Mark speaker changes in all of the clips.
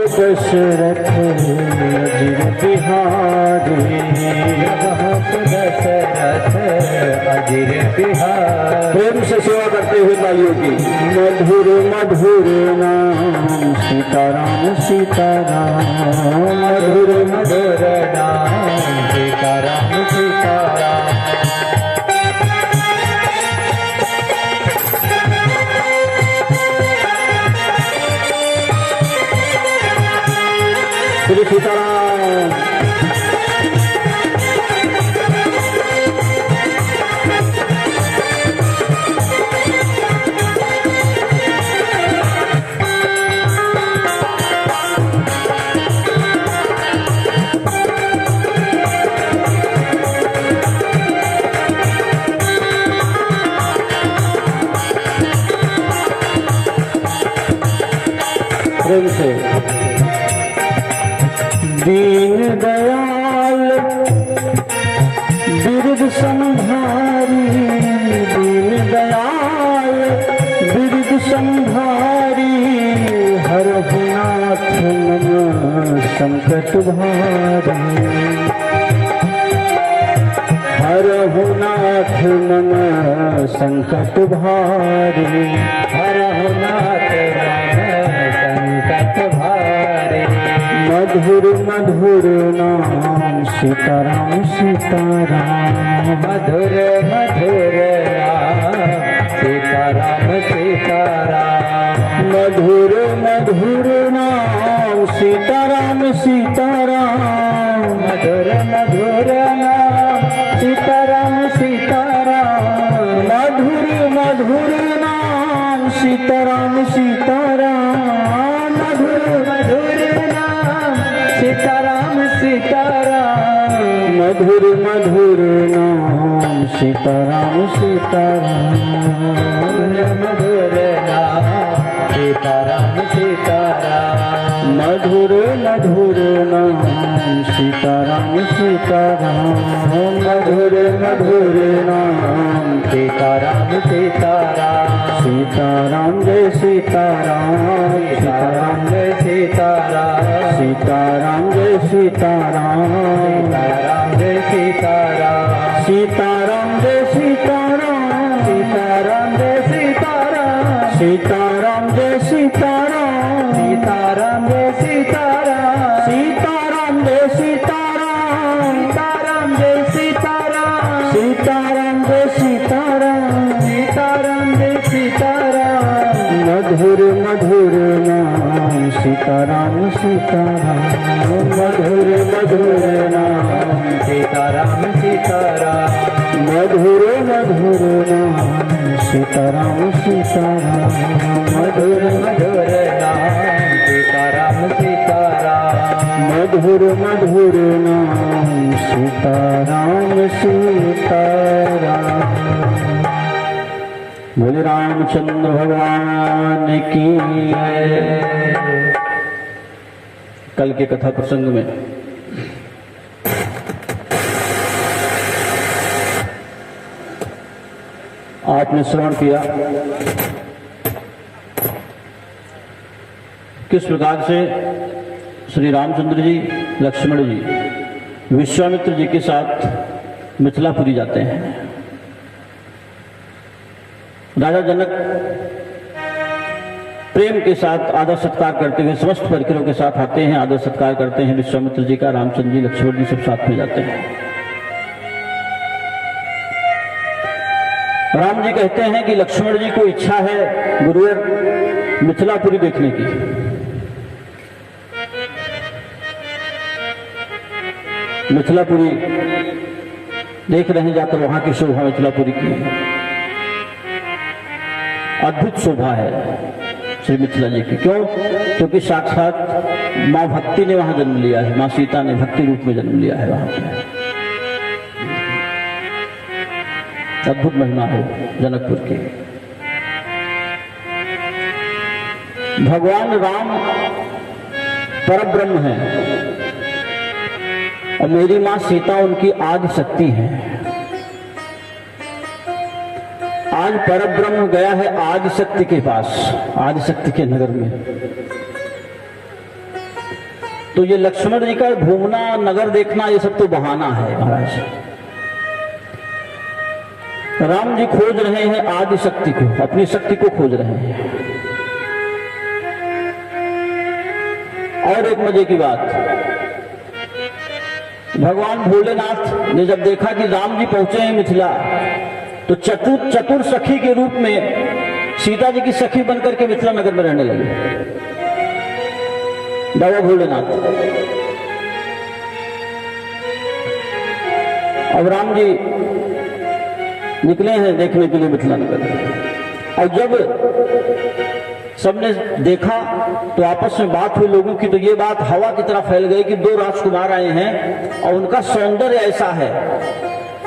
Speaker 1: दशरथ अजिर बिहारी,
Speaker 2: दशरथ अजिर बिहारी।
Speaker 1: प्रेम से सेवा करते हुए तालियों की। मधुर मधुर नाम सीताराम सीताराम,
Speaker 2: मधुर मधुर नाम सीताराम सीताराम।
Speaker 1: श्री सीताराम। प्रेम से। दीन दयाल बिरद संभारी, दीन दयाल बिरद संभारी, हर नाथ नम संकट भारी, हर नाथ नम संकट भारी,
Speaker 2: हर नाथ संकट भारे।
Speaker 1: मधुर मधुर नाम सीताराम सीताराम,
Speaker 2: मधुर मधुर नाम सीताराम सीताराम।
Speaker 1: मधुर मधुर नाम सीताराम सीताराम,
Speaker 2: मधुर मधुर नाम सीताराम सीताराम।
Speaker 1: मधुर मधुर नाम सीताराम सीताराम,
Speaker 2: मधुर मधुर नाम सीताराम सीताराम।
Speaker 1: मधुर मधुर नाम सीताराम सीताराम,
Speaker 2: मधुर नाम सीताराम सीताराम।
Speaker 1: मधुर मधुर नाम सीताराम सीताराम, मधुर मधुर नाम
Speaker 2: सीताराम सीताराम।
Speaker 1: सीताराम जय सीताराम,
Speaker 2: सीताराम जय सीताराम।
Speaker 1: सीताराम जय सीताराम,
Speaker 2: सीताराम जय सीताराम।
Speaker 1: सीताराम जय सीताराम,
Speaker 2: सीताराम जय सीताराम।
Speaker 1: सीताराम जय सीताराम,
Speaker 2: सीताराम जय सीताराम।
Speaker 1: सीताराम जय सीताराम,
Speaker 2: सीताराम जय सीताराम।
Speaker 1: सीताराम जय सीताराम,
Speaker 2: सीताराम जय सीताराम।
Speaker 1: मधुर मधुर नाम सीताराम सीताराम, मधुर मधुर नाम
Speaker 2: सीताराम सीताराम।
Speaker 1: मधुर मधुर नाम सीताराम सीताराम,
Speaker 2: मधुर मधुर नाम सीताराम सीताराम।
Speaker 1: मधुर मधुर नाम सीताराम सीताराम। बोले रामचंद्र भगवान की जय। कल के कथा प्रसंग में आपने श्रवण किया किस प्रकार से श्री रामचंद्र जी लक्ष्मण जी विश्वामित्र जी के साथ मिथिलापुरी जाते हैं। राजा जनक प्रेम के साथ आदर सत्कार करते हुए समस्त परिकरों के साथ आते हैं, आदर सत्कार करते हैं विश्वामित्र जी का। रामचंद्र जी लक्ष्मण जी सब साथ में जाते हैं। राम जी कहते हैं कि लक्ष्मण जी को इच्छा है गुरुवर मिथिलापुरी देखने की। मिथिलापुरी देख रहे हैं जाकर, वहां की शोभा मिथिलापुरी की अद्भुत शोभा है श्री मिथिला जी की। क्यों? क्योंकि साक्षात मां भक्ति ने वहां जन्म लिया है, मां सीता ने भक्ति रूप में जन्म लिया है वहां पर। अद्भुत महिमा है जनकपुर की। भगवान राम परब्रह्म है और मेरी मां सीता उनकी आदि शक्ति है। आज परब्रह्म गया है आदि शक्ति के पास, आदि शक्ति के नगर में। तो ये लक्ष्मण जी का घूमना, नगर देखना, ये सब तो बहाना है महाराज। राम जी खोज रहे हैं आदि शक्ति को, अपनी शक्ति को खोज रहे हैं। और एक मजे की बात, भगवान भोलेनाथ ने जब देखा कि राम जी पहुंचे हैं मिथिला, तो चतुर सखी के रूप में सीता जी की सखी बनकर के मिथिला नगर में रहने लगे बाबा भोलेनाथ। अब राम जी निकले हैं देखने के लिए मिथिला नगर, और जब सबने देखा तो आपस में बात हुई लोगों की, तो ये बात हवा की तरह फैल गई कि 2 राजकुमार आए हैं और उनका सौंदर्य ऐसा है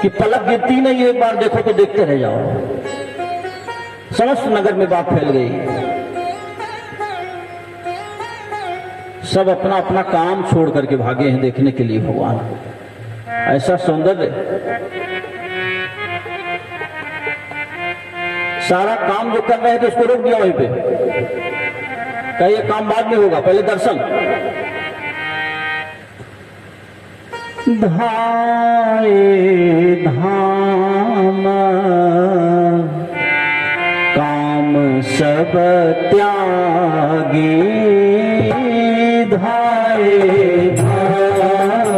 Speaker 1: कि पलक गिरती नहीं, एक बार देखो तो देखते रह जाओ। समस्त नगर में बात फैल गई, सब अपना अपना काम छोड़ करके भागे हैं देखने के लिए भगवान। ऐसा सौंदर्य, सारा काम जो कर रहे थे उसको रोक दिया वहीं पे, क्या ये काम बाद में होगा, पहले दर्शन। धाए धाम काम सब त्यागी, धाए धाम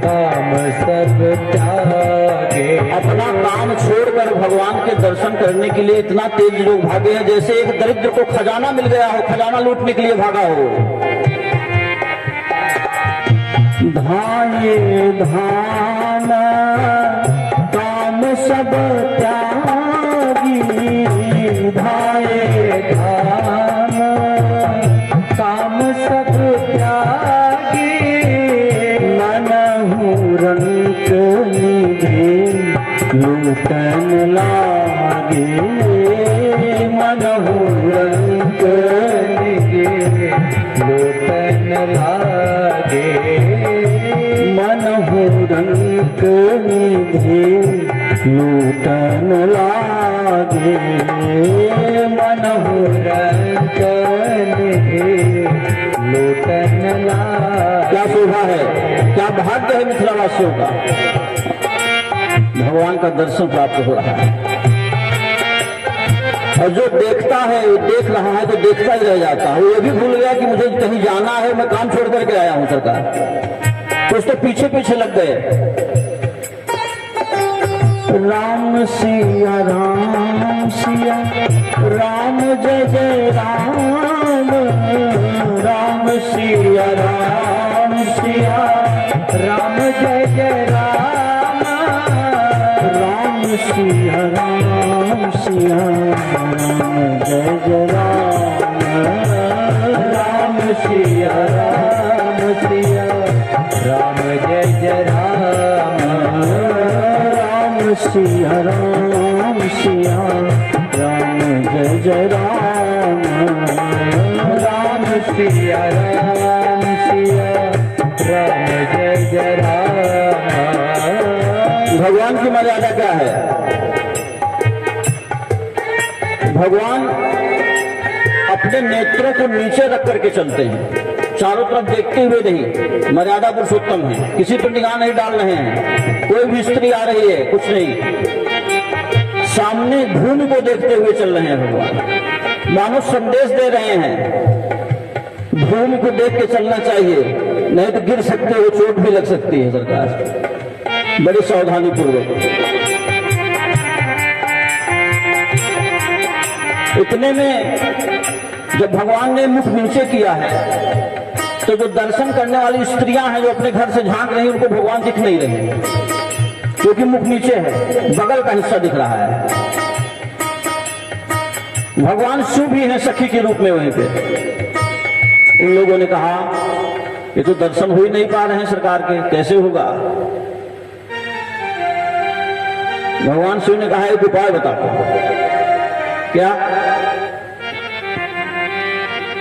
Speaker 1: काम सब त्यागे। अपना काम छोड़कर भगवान के दर्शन करने के लिए इतना तेज लोग भागे हैं, जैसे एक दरिद्र को खजाना मिल गया हो, खजाना लूटने के लिए भागा हो। धाये धाम काम सब त्यागी, धाये धाम काम सब त्यागी। मनहु रंक निभे लूटन लागे, मनहु रंक निभे लूटन लागे। मनहु रंक निभे लूटन लागे, मनहु रंक निभे लूटन लागे। क्या शोभा है, क्या भाग्य है मिथिलावासियों का, भगवान का दर्शन प्राप्त हो रहा है। और जो देखता है, देख रहा है तो देखता ही रह जाता है, वो ये भी भूल गया कि मुझे कहीं जाना है, मैं काम छोड़ करके आया हूं सरकार, तो उसके पीछे पीछे लग गए। राम सिया राम सिया राम जय जय राम, राम सिया राम सिया राम जय जय राम, राम सिया राम सिया राम जय जय राम, राम सिया राम सिया राम जय जय राम, राम सिया राम सिया राम जय जय राम, राम सिया राम सिया राम जय जय राम। भगवान की मर्यादा क्या है, भगवान अपने नेत्रों को नीचे रख करके चलते हैं, चारों तरफ देखते हुए नहीं। मर्यादा पुरुषोत्तम है, किसी पर निगाह नहीं डाल रहे हैं, कोई भी स्त्री आ रही है कुछ नहीं, सामने भूमि को देखते हुए चल रहे हैं भगवान। मानो संदेश दे रहे हैं, भूमि को देख के चलना चाहिए, नहीं तो गिर सकते हो, चोट भी लग सकती है सरकार, बड़ी सावधानी पूर्वक। इतने में जब भगवान ने मुख नीचे किया है, तो जो दर्शन करने वाली स्त्रियां हैं जो अपने घर से झांक रही, उनको भगवान दिख नहीं रहे, क्योंकि मुख नीचे है, बगल का हिस्सा दिख रहा है। भगवान शिव भी है सखी के रूप में वहीं पे। उन लोगों ने कहा ये तो दर्शन हो ही नहीं पा रहे हैं सरकार के, कैसे होगा। भगवान शिव ने कहा एक उपाय बताता हूं। क्या?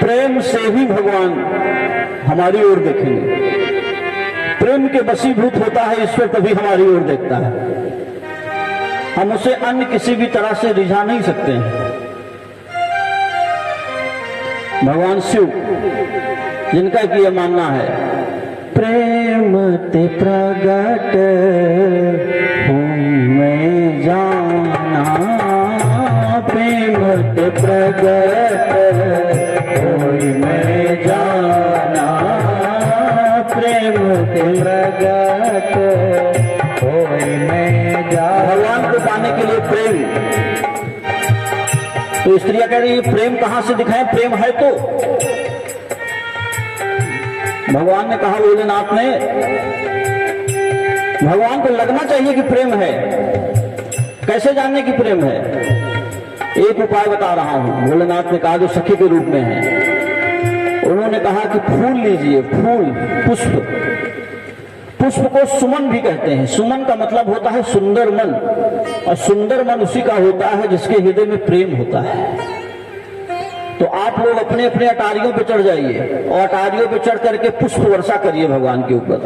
Speaker 1: प्रेम से ही भगवान हमारी ओर देखेंगे। प्रेम के वशीभूत होता है ईश्वर, तभी हमारी ओर देखता है। हम उसे अन्य किसी भी तरह से रिझा नहीं सकते हैं। भगवान शिव जिनका कि ये मानना है
Speaker 2: प्रेम ते प्रगट हूँ मैं जाना, प्रेम ते प्रगट होई मैं जाना, प्रेम ते प्रगट होई मैं जाना।
Speaker 1: भगवान को पाने के लिए प्रेम, तो स्त्रियां कह रही है प्रेम कहां से दिखाएं, प्रेम है तो। भगवान ने कहा, भोलेनाथ ने, भगवान को लगना चाहिए कि प्रेम है। कैसे जानने की प्रेम है? एक उपाय बता रहा हूं। भोलेनाथ ने कहा जो सखी के रूप में है, उन्होंने कहा कि फूल लीजिए, फूल, पुष्प। पुष्प को सुमन भी कहते हैं। सुमन का मतलब होता है सुंदर मन, और सुंदर मन उसी का होता है जिसके हृदय में प्रेम होता है। तो आप लोग अपने अपने अटारियों पे चढ़ जाइए और अटारियों पे चढ़ करके पुष्प वर्षा करिए भगवान के ऊपर,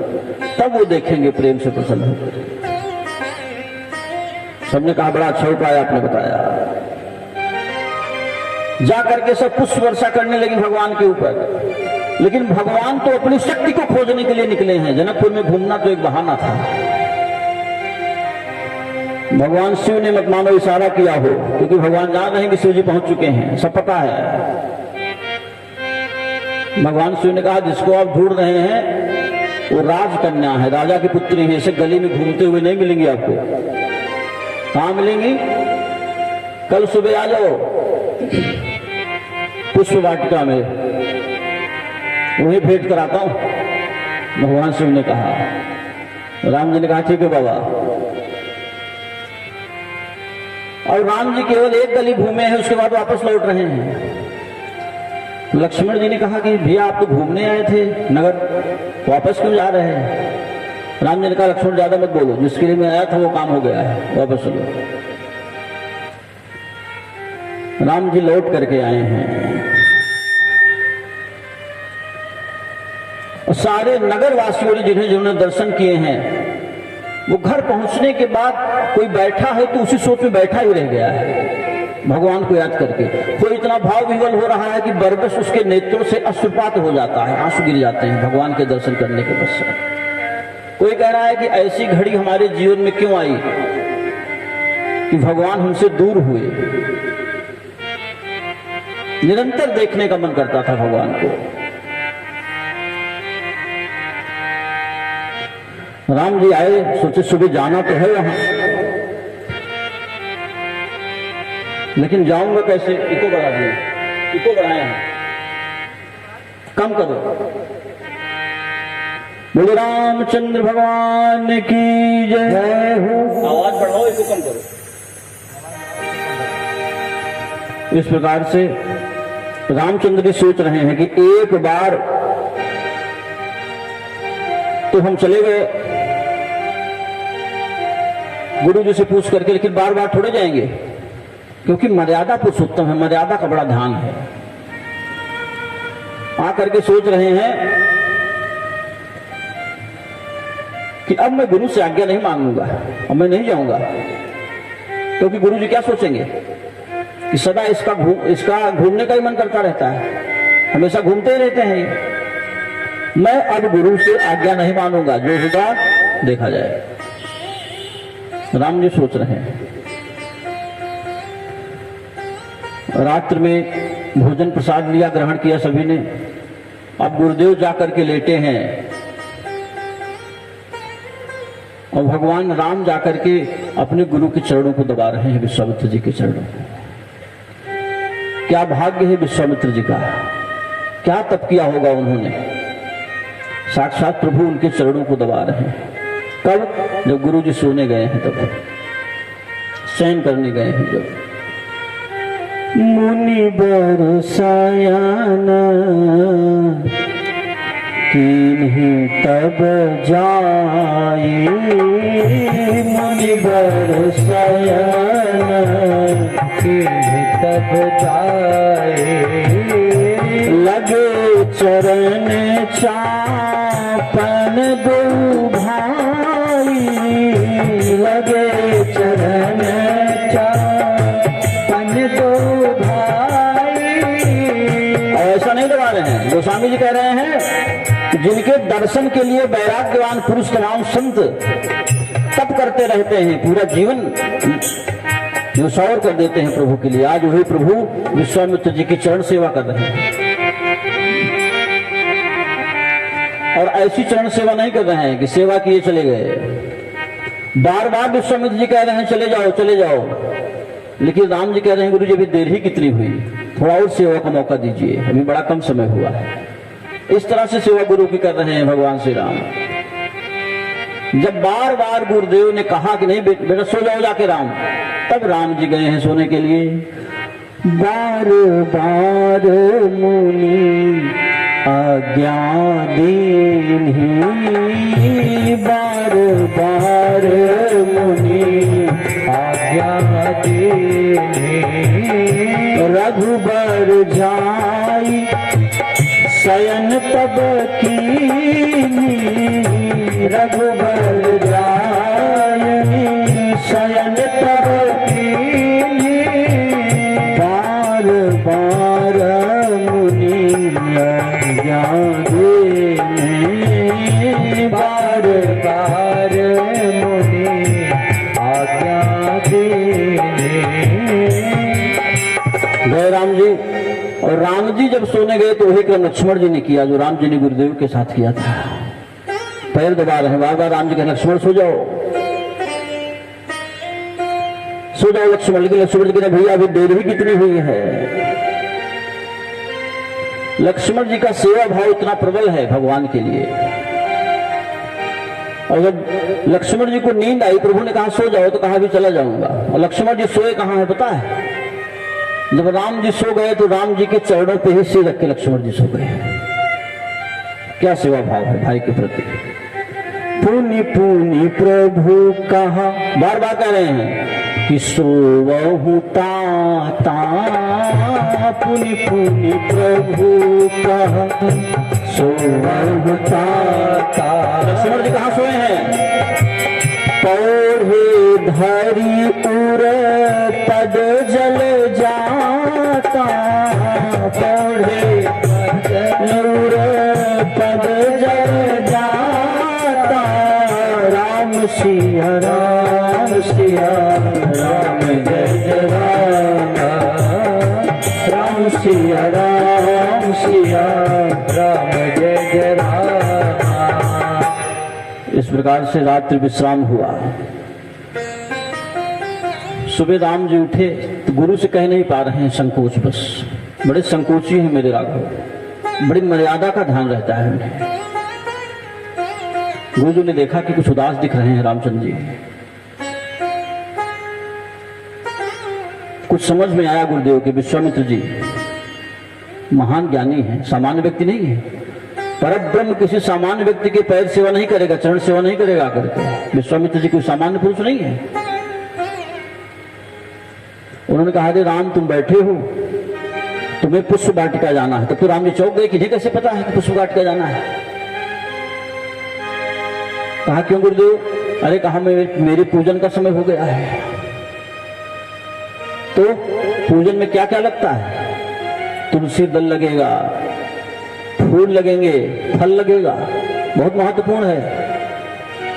Speaker 1: तब वो देखेंगे प्रेम से प्रसन्न होकर। सबने कहा बड़ा अच्छा उपाय आपने बताया। जा करके सब पुष्प वर्षा करने लगी भगवान के ऊपर। लेकिन भगवान तो अपनी शक्ति को खोजने के लिए निकले हैं। जनकपुर में घूमना तो एक बहाना था। भगवान शिव ने मत मानो इशारा किया हो, क्योंकि भगवान जान रहे हैं कि शिव जी पहुंच चुके हैं, सब पता है। भगवान शिव ने कहा जिसको आप ढूंढ रहे हैं वो राजकन्या है, राजा की पुत्री है, इसे गली में घूमते हुए नहीं मिलेंगी आपको। कहां मिलेंगी? कल सुबह आ जाओ पुष्प वाटिका में, वही भेंट कराता हूं, भगवान शिव ने कहा। राम जी ने कहा ठीक है बाबा। और राम जी केवल एक गली घूमे हैं, उसके बाद वापस लौट रहे हैं। लक्ष्मण जी ने कहा कि भैया आप तो घूमने आए थे नगर, वापस क्यों जा रहे हैं? राम जी ने कहा लक्ष्मण ज्यादा मत बोलो, जिसके लिए मैं आया था वो काम हो गया है, वापस चलो। राम जी लौट करके आए हैं और सारे नगर वासियों ने जिन्होंने दर्शन किए हैं, वो घर पहुंचने के बाद कोई बैठा है तो उसी सोच में बैठा ही रह गया है भगवान को याद करके। कोई इतना भाव विवल हो रहा है कि बरबस उसके नेत्रों से अश्रुपात हो जाता है, आंसू गिर जाते हैं भगवान के दर्शन करने के पश्चात। कोई कह रहा है कि ऐसी घड़ी हमारे जीवन में क्यों आई कि भगवान हमसे दूर हुए। निरंतर देखने का मन करता था भगवान को। राम जी आए, सोचे सुबह जाना तो है वहां, लेकिन जाऊंगा कैसे? इको बढ़ा दिए, इको बढ़ाए हैं, कम करो। बोले रामचंद्र भगवान की जय हो। आवाज बढ़ाओ, इसको कम करो। इस प्रकार से रामचंद्र जी सोच रहे हैं कि एक बार तो हम चले गए गुरु जी से पूछ करके, लेकिन बार बार थोड़े जाएंगे, क्योंकि मर्यादा पुरुषोत्तम है, मर्यादा का बड़ा ध्यान है। आकर के सोच रहे हैं कि अब मैं गुरु से आज्ञा नहीं मांगूंगा, अब मैं नहीं जाऊंगा, क्योंकि गुरु जी क्या सोचेंगे कि सदा इसका घूमने का ही मन करता रहता है, हमेशा घूमते ही रहते हैं। मैं अब गुरु से आज्ञा नहीं मानूंगा, जो होगा देखा जाए। राम जी सोच रहे हैं। रात्र में भोजन प्रसाद लिया, ग्रहण किया सभी ने। अब गुरुदेव जाकर के लेटे हैं और भगवान राम जाकर के अपने गुरु के चरणों को दबा रहे हैं, विश्वामित्र जी के चरणों को। क्या भाग्य है विश्वामित्र जी का, क्या तप किया होगा उन्होंने। साक्षात प्रभु उनके चरणों को दबा रहे हैं। कब? जब गुरु जी सोने गए हैं, तब शयन करने गए हैं जब।
Speaker 2: मुनि बरसायन किन्हीं तब जाए, मुनि बरसायन किन्हीं तब जाए, लगे चरण चापन दो भाई, लगे चरण चापन दो भाई।
Speaker 1: ऐसा नहीं दबा रहे हैं, गोस्वामी जी कह रहे हैं हैं जिनके दर्शन के लिए वैराग्यवान पुरुष तमाम संत तप करते रहते हैं, पूरा जीवन न्यौछावर कर देते हैं प्रभु के लिए। आज वही प्रभु विश्वामित्र जी की चरण सेवा कर रहे हैं, और ऐसी चरण सेवा नहीं कर रहे हैं कि सेवा किए चले गए। बार बार विश्वामित्र जी कह रहे हैं चले जाओ चले जाओ, लेकिन राम जी कह रहे हैं गुरु जी अभी देर ही कितनी हुई, थोड़ा और सेवा का मौका दीजिए, अभी बड़ा कम समय हुआ है। इस तरह से सेवा गुरु की कर रहे हैं भगवान श्री राम। जब बार बार गुरुदेव ने कहा कि नहीं बेटा सो जाओ जाके राम, तब राम जी गए हैं सोने के लिए।
Speaker 2: बार बार मुनि आज्ञा दीन्ही, बार बार मुनि आज्ञा दीन्ही, रघुबर जाई शयन तब कीन्ही, रघुबर जाई शयन तब कीन्ही, बार बार मुनि आज्ञा दीन्ही, बार बार मुनि आज्ञा दीन्ही।
Speaker 1: गए राम जी, और राम जी जब सोने गए तो वही क्रम लक्ष्मण जी ने किया जो राम जी ने गुरुदेव के साथ किया था। पैर दबा रहे हैं बार बार राम जी कहे लक्ष्मण सो जाओ सो जाओ लक्ष्मण, लेकिन लक्ष्मण जी कहे भैया अभी देर भी कितनी हुई है। लक्ष्मण जी का सेवा भाव इतना प्रबल है भगवान के लिए। और जब लक्ष्मण जी को नींद आई, प्रभु ने कहा सो जाओ, तो कहा भी चला जाऊंगा। और लक्ष्मण जी सोए कहां है पता है? जब राम जी सो गए तो राम जी के चरणों पे ही सिर रख के लक्ष्मण जी सो गए। क्या सेवा भाव है भाई के प्रति।
Speaker 2: पुनि पुनि प्रभु कहा,
Speaker 1: बार बार कह रहे हैं
Speaker 2: कि सोवहु ताता, पुनि पुनि प्रभु कहा सोवहु ताता।
Speaker 1: लक्ष्मण जी कहाँ सोए हैं?
Speaker 2: पौधे धरी उर पद जल जाता, पौधे उर पद जल जाता, राम सिया राम सिया राम जय जय राम, राम सिया राम सिया राम जय जय राम।
Speaker 1: इस प्रकार से रात्रि विश्राम हुआ। सुबह राम जी उठे तो गुरु से कह नहीं पा रहे हैं, संकोच बस, बड़े संकोची हैं मेरे राघव, बड़ी मर्यादा का ध्यान रहता है उन्हें। गुरु जी ने देखा कि कुछ उदास दिख रहे हैं रामचंद्र जी। कुछ समझ में आया गुरुदेव के विश्वामित्र जी महान ज्ञानी हैं, सामान्य व्यक्ति नहीं है। परब्रह्म किसी सामान्य व्यक्ति के पैर सेवा नहीं करेगा, चरण सेवा नहीं करेगा करके। विश्वामित्र जी कोई सामान्य पुरुष नहीं है। उन्होंने कहा अरे राम तुम बैठे हो, तुम्हें पुष्प वाटिका जाना है। तब तो राम जी चौंक गए कि इन्हें कैसे पता है कि पुष्प वाटिका जाना है। कहा क्यों गुरुदेव? अरे कहा मेरे पूजन का समय हो गया है। तो पूजन में क्या क्या लगता है? तुलसी दल लगेगा, फूल लगेंगे, फल लगेगा, बहुत महत्वपूर्ण है,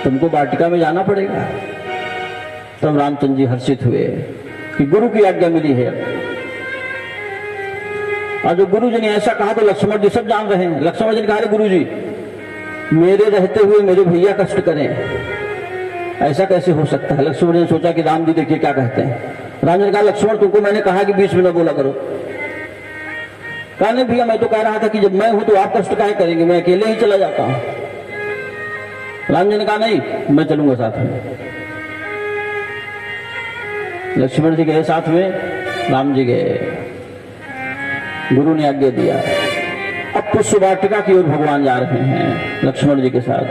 Speaker 1: तुमको वाटिका में जाना पड़ेगा। तब रामचंद्र जी हर्षित हुए कि गुरु की आज्ञा मिली है। और जो गुरु जी ने ऐसा कहा तो लक्ष्मण जी सब जान रहे हैं। लक्ष्मण जी ने कहा गुरु जी मेरे रहते हुए मेरे भैया कष्ट करें, ऐसा कैसे हो सकता है? लक्ष्मण जी ने सोचा कि राम जी देखिए क्या कहते हैं। राम जी ने कहा लक्ष्मण तुमको मैंने कहा कि बीच में न बोला करो। कहा नहीं भैया मैं तो कह रहा था कि जब मैं हूं तो आप कष्ट काहे करेंगे, मैं अकेले ही चला जाता हूं। राम जी ने कहा नहीं मैं चलूंगा साथ में। लक्ष्मण जी गए साथ में, राम जी गए, गुरु ने आज्ञा दिया। अब पुष्प वाटिका की ओर भगवान जा रहे हैं लक्ष्मण जी के साथ।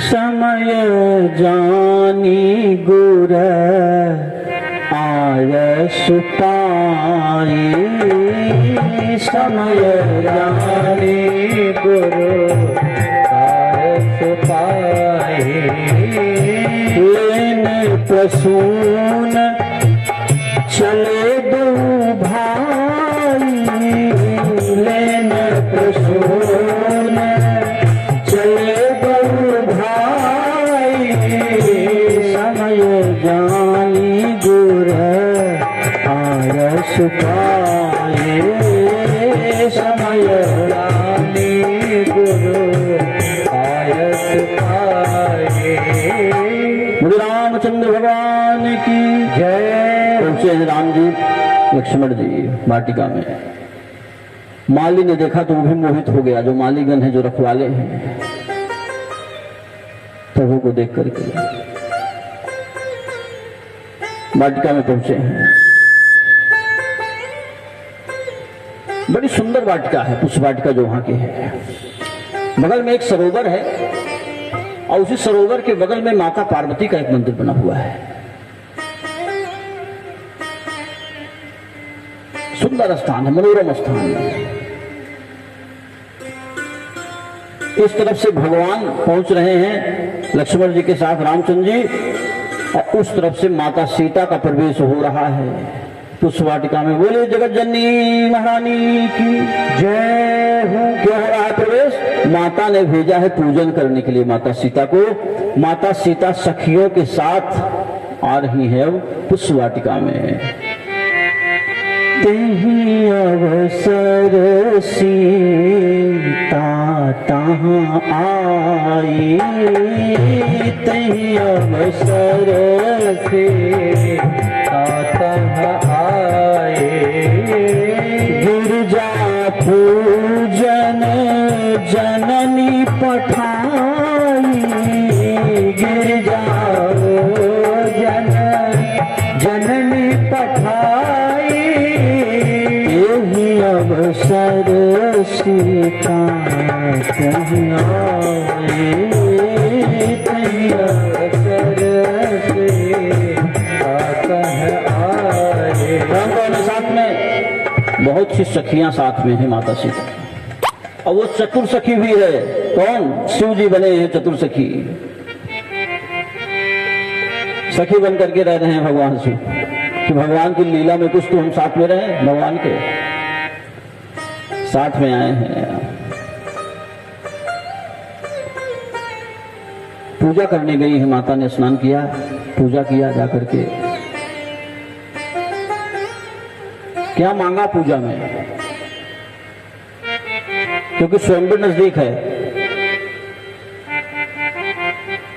Speaker 2: समय जानी गुर आयस पाई, समय जानी गुरु आयस पाई, लेन प्रसून चले दो भाई, लेन प्रसून रानी गुरु आयत पाए।
Speaker 1: मुझे रामचंद्र भगवान की
Speaker 2: जय।
Speaker 1: पहुंचे हैं राम जी लक्ष्मण जी वाटिका में। माली ने देखा तो वो भी मोहित हो गया, जो मालीगण है, जो रखवाले हैं, प्रभु को देख करके वाटिका में पहुंचे हैं। बड़ी सुंदर वाटिका है, पुष्प वाटिका जो वहां की है। बगल में एक सरोवर है और उसी सरोवर के बगल में माता पार्वती का एक मंदिर बना हुआ है। सुंदर स्थान है, मनोरम स्थान है। इस तरफ से भगवान पहुंच रहे हैं लक्ष्मण जी के साथ, रामचंद्र जी, और उस तरफ से माता सीता का प्रवेश हो रहा है पुष्प वाटिका में। बोले जगत जननी महारानी की
Speaker 2: जय हो।
Speaker 1: क्या हो रहा है प्रवेश? माता ने भेजा है पूजन करने के लिए माता सीता को। माता सीता सखियों के साथ आ रही है पुष्प वाटिका में।
Speaker 2: तेहि अवसर सीता तहाँ आई, तेहि अवसर सीता तहाँ आए। गिरजा पूजन जननी पठाई, गिरजा जन जननी पठाई। अवसर सीता कहीं आए, कहीं अवसर सीता कहीं आए।
Speaker 1: साथ में बहुत सी सखियां साथ में है माता सीता, और वो चतुर सखी भी है। कौन? शिव जी बने हैं चतुर सखी, सखी बन करके रह रहे हैं भगवान से कि भगवान की लीला में कुछ तो हम साथ में रहे, भगवान के साथ में आए हैं। पूजा करने गई है माता ने, स्नान किया, पूजा किया जाकर के। क्या मांगा पूजा में? क्योंकि स्वयंवर नजदीक है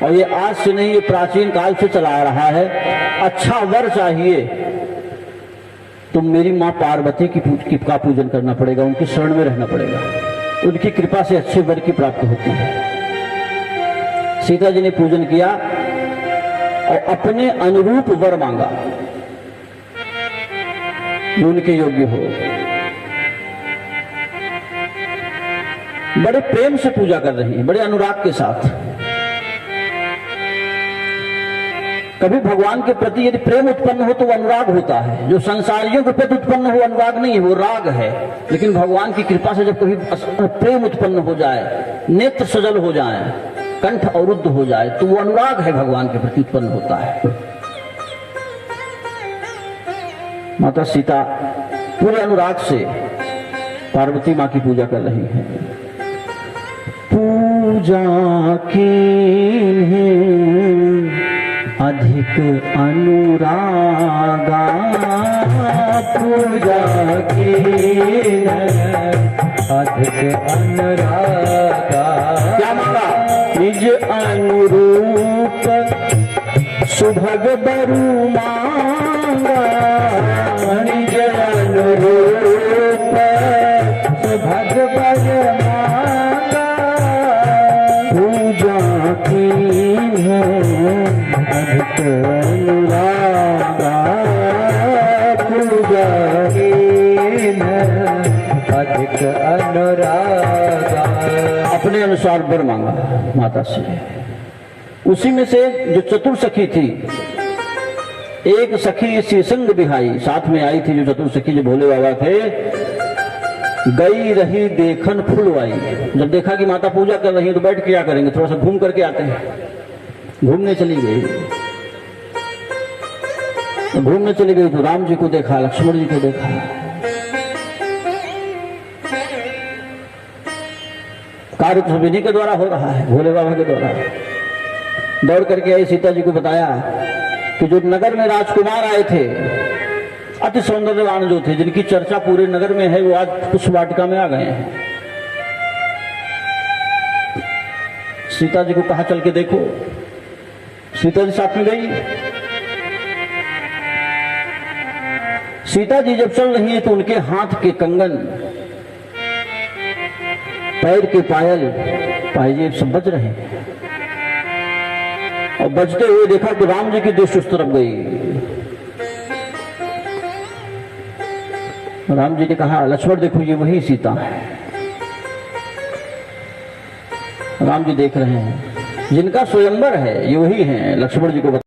Speaker 1: और ये आज से नहीं, ये प्राचीन काल से चला आ रहा है। अच्छा वर चाहिए तो मेरी मां पार्वती की का पूजन करना पड़ेगा, उनकी शरण में रहना पड़ेगा, उनकी कृपा से अच्छे वर की प्राप्ति होती है। सीता जी ने पूजन किया और अपने अनुरूप वर मांगा जो उनके योग्य हो। बड़े प्रेम से पूजा कर रही है, बड़े अनुराग के साथ। कभी भगवान के प्रति यदि प्रेम उत्पन्न हो तो वो अनुराग होता है। जो संसारियों के प्रति उत्पन्न हो अनुराग नहीं है, वो राग है। लेकिन भगवान की कृपा से जब कभी प्रेम उत्पन्न हो जाए, नेत्र सजल हो जाए, कंठ अवरुद्ध हो जाए, तो वो अनुराग है, भगवान के प्रति उत्पन्न होता है। माता सीता पूरे अनुराग से पार्वती माँ की पूजा कर रही है।
Speaker 2: पूजा की अधिक अनुरागा, पूजा की अधिक अनुरागा।
Speaker 1: क्या मांगा?
Speaker 2: निज अनुरूप सुभग बरु मांगा, निज अनुरूप सुभग बरु मांगा। पूजा की अधिक अनुरागा, पूजा की अधिक अनुरागा।
Speaker 1: अपने अनुसार वर मांगा माता से। उसी में से जो चतुर सखी थी, एक सखी शीसंग बिहाई साथ में आई थी, जो चतुर सखी जो भोले बाबा थे। गई रही देखन फुलवाई, जब देखा कि माता पूजा कर रही है तो बैठ के क्या करेंगे, थोड़ा सा घूम करके आते हैं। घूमने चली गई, घूमने चली गई तो राम जी को देखा, लक्ष्मण जी को देखा। कार्य तो इन्हीं के द्वारा हो रहा है, भोले बाबा के द्वारा। दौड़ करके आई, सीता जी को बताया कि जो नगर में राजकुमार आए थे, अति सौंदर्यवान जो थे, जिनकी चर्चा पूरे नगर में है, वो आज पुष्प वाटिका में आ गए हैं। सीता जी को कहा चल के देखो। सीता जी साथ में गई। सीता जी जब चल रही है तो उनके हाथ के कंगन, पैर के पायल, पायजेब सब बज रहे हैं। और बजते हुए देखा कि राम जी की दृष्टि उस तरफ गई। राम जी ने कहा, लक्ष्मण देखो ये वही सीता है। राम जी देख रहे हैं, जिनका स्वयंवर है ये वही है। लक्ष्मण जी को